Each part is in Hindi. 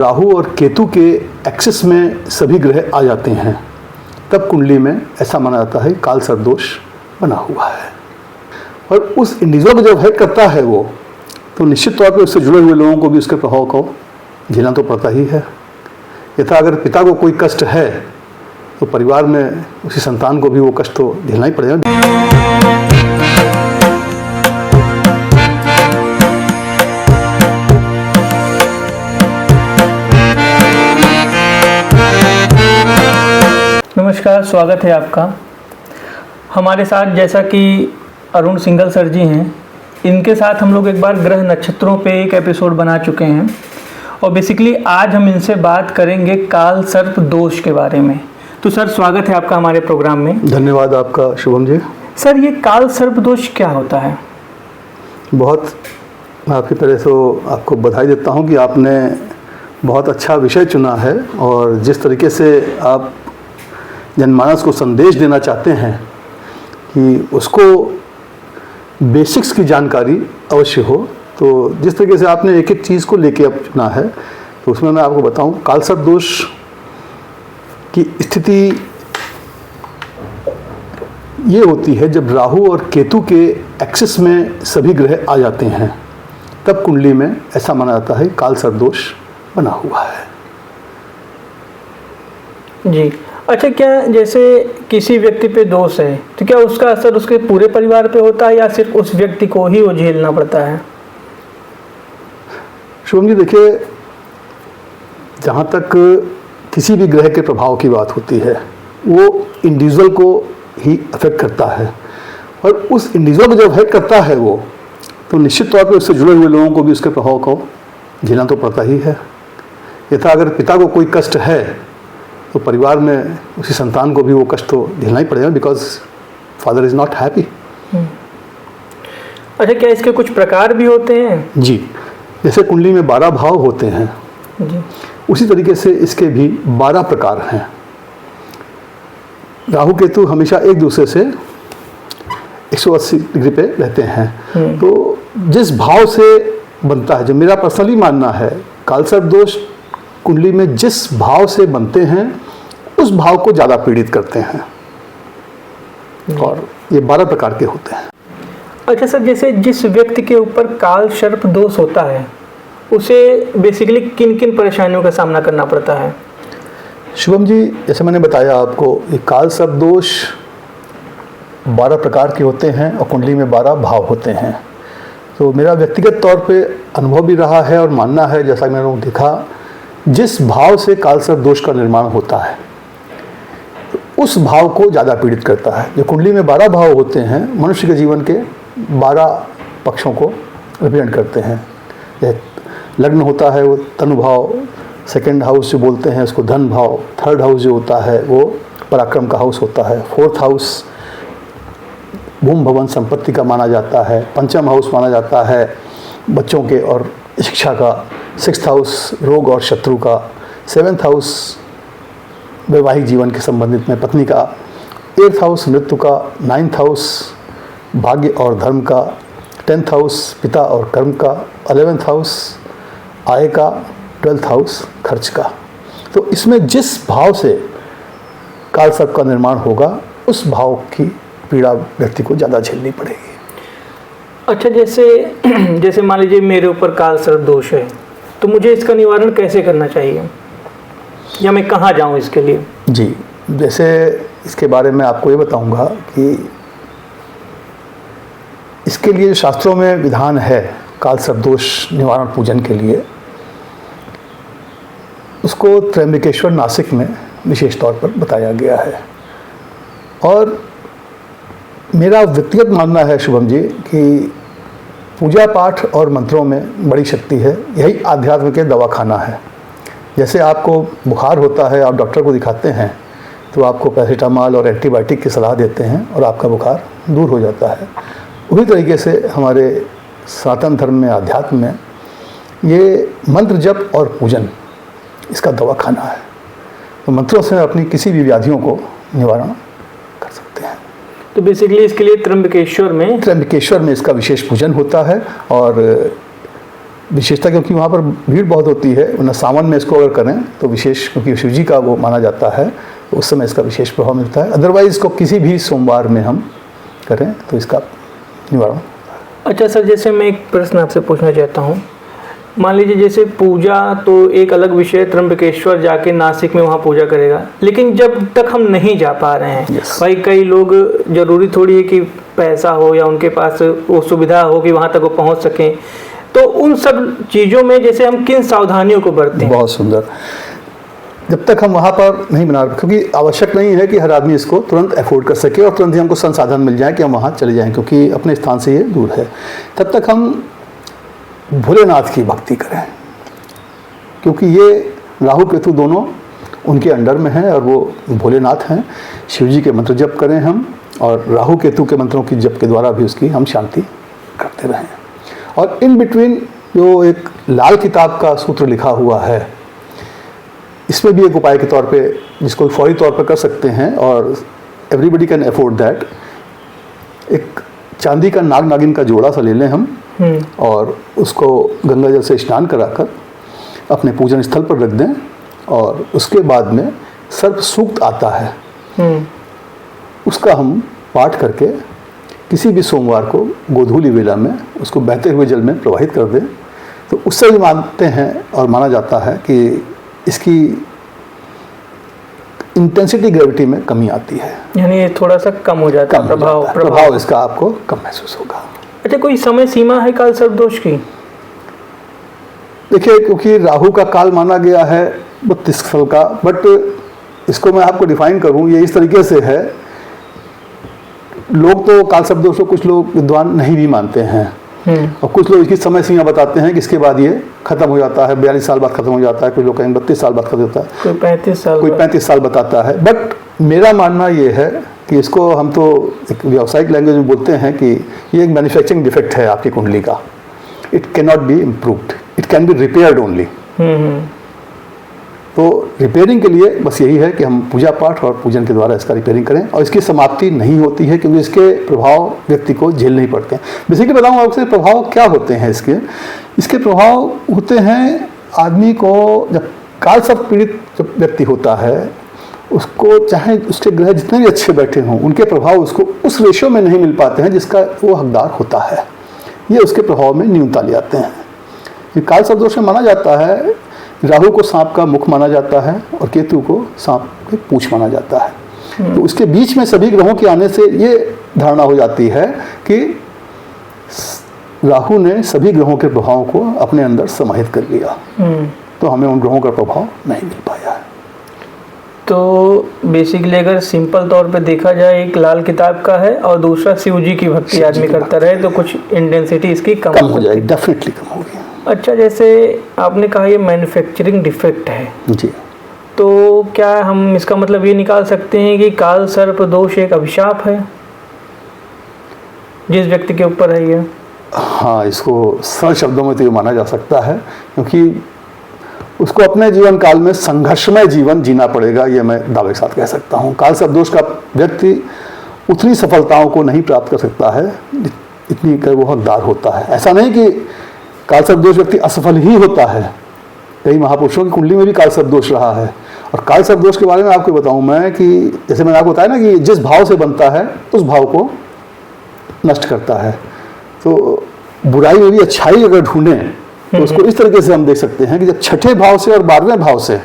राहु और केतु के एक्सिस में सभी ग्रह आ जाते हैं तब कुंडली में ऐसा माना जाता है काल सर्प दोष बना हुआ है। और उस इंडिविजुअल को जब हेल्प करता है वो, तो निश्चित तौर पे उससे जुड़े हुए लोगों को भी उसके प्रभाव को झेलना तो पड़ता ही है। यथा अगर पिता को कोई कष्ट है तो परिवार में उसी संतान को भी वो कष्ट तो झेलना ही पड़ेगा। नमस्कार, स्वागत है आपका हमारे साथ। जैसा कि अरुण सिंघल सर जी हैं, इनके साथ हम लोग एक बार ग्रह नक्षत्रों पे एक एपिसोड बना चुके हैं और बेसिकली आज हम इनसे बात करेंगे काल सर्प दोष के बारे में। तो सर, स्वागत है आपका हमारे प्रोग्राम में। धन्यवाद आपका शुभम जी। सर, ये काल सर्प दोष क्या होता है? बहुत मैं आपकी तरह से आपको बधाई देता हूँ कि आपने बहुत अच्छा विषय चुना है और जिस तरीके से आप जनमानस को संदेश देना चाहते हैं कि उसको बेसिक्स की जानकारी अवश्य हो, तो जिस तरीके से आपने एक एक चीज़ को लेके अब चुना है, तो उसमें मैं आपको बताऊं काल सर्प दोष की स्थिति ये होती है जब राहु और केतु के एक्सिस में सभी ग्रह आ जाते हैं तब कुंडली में ऐसा माना जाता है काल सर्प दोष बना हुआ है। जी अच्छा, क्या जैसे किसी व्यक्ति पे दोष है तो क्या उसका असर उसके पूरे परिवार पे होता है या सिर्फ उस व्यक्ति को ही वो झेलना पड़ता है? शुभम जी, देखिए, जहाँ तक किसी भी ग्रह के प्रभाव की बात होती है वो इंडिविजुअल को ही अफेक्ट करता है और उस इंडिविजुअल को जब अफेक्ट करता है वो, तो निश्चित तौर पे उससे जुड़े हुए लोगों को भी उसके प्रभाव को झेलना तो पड़ता ही है। यथा अगर पिता को कोई कष्ट है तो परिवार में उसी संतान को भी वो कष्ट तो झेलना ही पड़ेगा, because father is not happy. अच्छा, क्या इसके कुछ प्रकार भी होते हैं? जी, जैसे कुंडली में 12 भाव होते हैं जी, उसी तरीके से इसके भी 12 प्रकार हैं। राहु केतु हमेशा एक दूसरे से 180 डिग्री पे रहते हैं, तो जिस भाव से बनता है, जो मेरा पर्सनली मानना है, काल सर्प दोष कुंडली में जिस भाव से बनते हैं उस भाव को ज़्यादा पीड़ित करते हैं और ये 12 प्रकार के होते हैं। अच्छा सर, जैसे जिस व्यक्ति के ऊपर काल सर्प दोष होता है उसे बेसिकली किन किन परेशानियों का सामना करना पड़ता है? शुभम जी, जैसे मैंने बताया आपको, ये काल सर्प दोष 12 प्रकार के होते हैं और कुंडली में 12 भाव होते हैं। तो मेरा व्यक्तिगत तौर पे अनुभव भी रहा है और मानना है, जैसा कि मैंने देखा, जिस भाव से काल सर्प दोष का निर्माण होता है तो उस भाव को ज़्यादा पीड़ित करता है। जो कुंडली में 12 भाव होते हैं मनुष्य के जीवन के 12 पक्षों को रिप्रेजेंट करते हैं। लग्न होता है वो तनु भाव, सेकंड हाउस जो बोलते हैं उसको धन भाव, थर्ड हाउस जो होता है वो पराक्रम का हाउस होता है, फोर्थ हाउस भूमि भवन संपत्ति का माना जाता है, पंचम हाउस माना जाता है बच्चों के और शिक्षा का, सिक्स्थ हाउस रोग और शत्रु का, सेवेंथ हाउस वैवाहिक जीवन के संबंधित में पत्नी का, एट्थ हाउस मृत्यु का, नाइन्थ हाउस भाग्य और धर्म का, 10th हाउस पिता और कर्म का, 11th हाउस आय का, 12th हाउस खर्च का। तो इसमें जिस भाव से काल सर्प का निर्माण होगा उस भाव की पीड़ा व्यक्ति को ज़्यादा झेलनी पड़ेगी। अच्छा, जैसे मान लीजिए मेरे ऊपर काल सर्प दोष है तो मुझे इसका निवारण कैसे करना चाहिए या मैं कहाँ जाऊँ इसके लिए? जी, जैसे इसके बारे में आपको ये बताऊंगा कि इसके लिए शास्त्रों में विधान है काल सर्प दोष निवारण पूजन के लिए, उसको त्र्यंबकेश्वर नासिक में विशेष तौर पर बताया गया है। और मेरा व्यक्तिगत मानना है शुभम जी कि पूजा पाठ और मंत्रों में बड़ी शक्ति है, यही आध्यात्म के दवाखाना है। जैसे आपको बुखार होता है, आप डॉक्टर को दिखाते हैं तो आपको पैरासीटामॉल और एंटीबायोटिक की सलाह देते हैं और आपका बुखार दूर हो जाता है। उसी तरीके से हमारे सनातन धर्म में, आध्यात्म में ये मंत्र जप और पूजन इसका दवाखाना है। तो मंत्रों से अपनी किसी भी व्याधियों को निवारण कर सकते हैं। तो बेसिकली इसके लिए त्र्यंबकेश्वर में इसका विशेष पूजन होता है और विशेषता, क्योंकि वहाँ पर भीड़ बहुत होती है, वरना सावन में इसको अगर करें तो विशेष, क्योंकि शिव जी का वो माना जाता है, तो उस समय इसका विशेष प्रभाव मिलता है। अदरवाइज इसको किसी भी सोमवार में हम करें तो इसका निवारण। अच्छा सर, जैसे मैं एक प्रश्न आपसे पूछना चाहता हूँ, मान लीजिए जैसे पूजा तो एक अलग विषय, त्र्यंबकेश्वर जाके नासिक में वहाँ पूजा करेगा, लेकिन जब तक हम नहीं जा पा रहे हैं, भाई कई लोग, जरूरी थोड़ी है कि पैसा हो या उनके पास वो सुविधा हो कि वहाँ तक वो पहुँच सकें, तो उन सब चीज़ों में जैसे हम किन सावधानियों को बरतें? बहुत सुंदर। जब तक हम वहाँ पर नहीं बना, क्योंकि आवश्यक नहीं है कि हर आदमी इसको तुरंत अफोर्ड कर सके और तुरंत ही हमको संसाधन मिल जाए कि हम वहाँ चले जाएं, क्योंकि अपने स्थान से ये दूर है। तब तक हम भोलेनाथ की भक्ति करें, क्योंकि ये राहु केतु दोनों उनके अंडर में हैं और वो भोलेनाथ हैं। शिव जी के मंत्र जप करें हम, और राहु केतु के मंत्रों की जप के द्वारा भी उसकी हम शांति करते रहें। और इन बिटवीन जो एक लाल किताब का सूत्र लिखा हुआ है, इसमें भी एक उपाय के तौर पे, जिसको फौरी तौर पर कर सकते हैं और एवरीबडी कैन अफोर्ड दैट, एक चांदी का नाग नागिन का जोड़ा सा ले लें हम, और उसको गंगा जल से स्नान कराकर अपने पूजन स्थल पर रख दें, और उसके बाद में सर्प सूक्त आता है, उसका हम पाठ करके किसी भी सोमवार को गोधूली वेला में उसको बहते हुए जल में प्रवाहित कर दें, तो उससे भी मानते हैं और माना जाता है कि इसकी इंटेंसिटी, ग्रेविटी में कमी आती है, यानी थोड़ा सा कम हो जाता है प्रभाव इसका आपको कम महसूस होगा। अच्छा, कोई समय सीमा है काल सर्प दोष की? देखिए, क्योंकि राहु का काल माना गया है 32 साल का, बट इसको मैं आपको डिफाइन करूं, ये इस तरीके से है, लोग तो काल सर्प दोष को कुछ लोग विद्वान नहीं भी मानते हैं, और कुछ लोग इसकी समय सीमा बताते हैं कि इसके बाद ये खत्म हो जाता है, 42 साल बाद खत्म हो जाता है, कुछ लोग कहेंगे 32 साल बाद खत्म होता है, कोई 35 साल बताता है। बट मेरा मानना ये है कि इसको हम तो एक व्यावसायिक लैंग्वेज में बोलते हैं कि ये एक मैन्युफैक्चरिंग डिफेक्ट है आपकी कुंडली का, it can not be improved, it can be repaired only. तो रिपेयरिंग के लिए बस यही है कि हम पूजा पाठ और पूजन के द्वारा इसका रिपेयरिंग करें, और इसकी समाप्ति नहीं होती है, क्योंकि इसके प्रभाव व्यक्ति को झेल नहीं पड़ते हैं। बेसिकली बताऊँ आपसे प्रभाव क्या होते हैं इसके प्रभाव होते हैं, आदमी को जब काल सर्प पीड़ित जब व्यक्ति होता है, उसको चाहे उसके ग्रह जितने भी अच्छे बैठे हों, उनके प्रभाव उसको उस रेशो में नहीं मिल पाते हैं जिसका वो हकदार होता है, ये उसके प्रभाव में न्यूनता ले आते हैं। काल सर्प दोष में माना जाता है, राहु को सांप का मुख माना जाता है और केतु को सांप की पूंछ माना जाता है। तो उसके बीच में सभी ग्रहों के आने से ये धारणा हो जाती है कि राहु ने सभी ग्रहों के प्रभावों को अपने अंदर समाहित कर लिया, तो हमें उन ग्रहों का प्रभाव नहीं मिल पाया है। तो बेसिकली अगर सिंपल तौर पे देखा जाए, एक लाल किताब का है और दूसरा शिव जी की भक्ति आदमी करता रहे, तो कुछ इंटेंसिटी इसकी कम हो जाएगी, डेफिनेटली कम होगी। अच्छा, जैसे आपने कहा ये मैन्युफैक्चरिंग डिफेक्ट है जी, तो क्या हम इसका मतलब ये निकाल सकते हैं कि काल सर्प दोष एक अभिशाप है जिस व्यक्ति के ऊपर है ये? हाँ, इसको सरल शब्दों में तो ये माना जा सकता है, क्योंकि उसको अपने जीवन काल में संघर्षमय जीवन जीना पड़ेगा, ये मैं दावे के साथ कह सकता हूँ। काल सर्प दोष का व्यक्ति उतनी सफलताओं को नहीं प्राप्त कर सकता है इतनी कर वो हकदार होता है। ऐसा नहीं कि काल सर्प दोष व्यक्ति असफल ही होता है, कई महापुरुषों की कुंडली में भी काल सर्प दोष रहा है। और काल सर्प दोष के बारे में आपको बताऊं मैं कि जैसे मैंने आपको बताया ना कि जिस भाव से बनता है उस भाव को नष्ट करता है, तो बुराई में भी अच्छाई अगर ढूंढें तो उसको इस तरीके से हम देख सकते हैं कि जब छठे भाव से और 12वें भाव से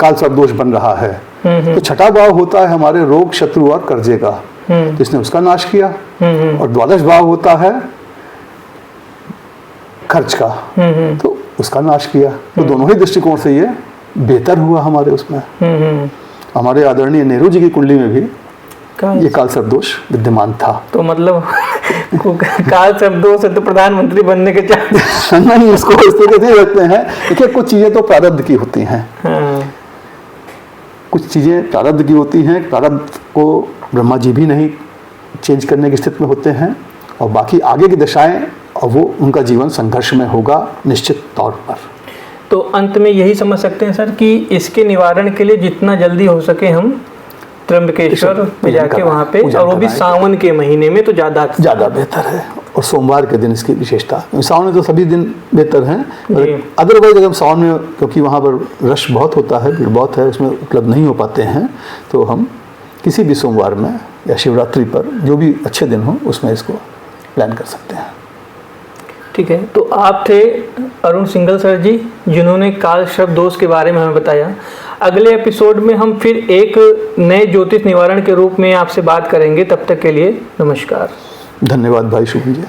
काल सर्प दोष बन रहा है, तो छठा भाव होता है हमारे रोग, शत्रु और कर्जे का, जिसने उसका नाश किया, और 12वां भाव होता है खर्च का, तो उसका नाश किया। तो दोनों ही दृष्टिकोण से ये बेहतर हुआ हमारे उसमें। हमारे आदरणीय नेहरू जी की कुंडली में भी ये काल सर्प दोष विद्यमान था। तो मतलब काल सर्प दोष है तो प्रधानमंत्री बनने के चांस नहीं, इसको इस तरीके से रखते हैं। देखिए, कुछ चीजें तो प्रारब्ध की होती हैं, कुछ चीजें प्रारब्ध की होती हैं, प्रारब्ध को ब्रह्मा जी भी नहीं चेंज करने की स्थिति में होते हैं, और बाकी आगे की दशाएं और वो उनका जीवन संघर्ष में होगा निश्चित तौर पर। तो अंत में यही समझ सकते हैं सर कि इसके निवारण के लिए जितना जल्दी हो सके हम त्र्यंबकेश्वर में जाके वहाँ पे, और वो भी सावन के महीने में, तो ज़्यादा बेहतर है। और सोमवार के दिन इसकी विशेषता। सावन में तो सभी दिन बेहतर हैं, जी। अदरवाइज अगर सावन में, क्योंकि वहाँ पर रश बहुत होता है, भीड़ बहुत है, उसमें उपलब्ध नहीं हो पाते हैं, तो हम किसी भी सोमवार में या शिवरात्रि पर जो भी अच्छे दिन हो उसमें इसको प्लान कर सकते हैं। ठीक है, तो आप थे अरुण सिंघल सर जी, जिन्होंने काल सर्प दोष के बारे में हमें बताया। अगले एपिसोड में हम फिर एक नए ज्योतिष निवारण के रूप में आपसे बात करेंगे। तब तक के लिए नमस्कार। धन्यवाद भाई शुभम जी।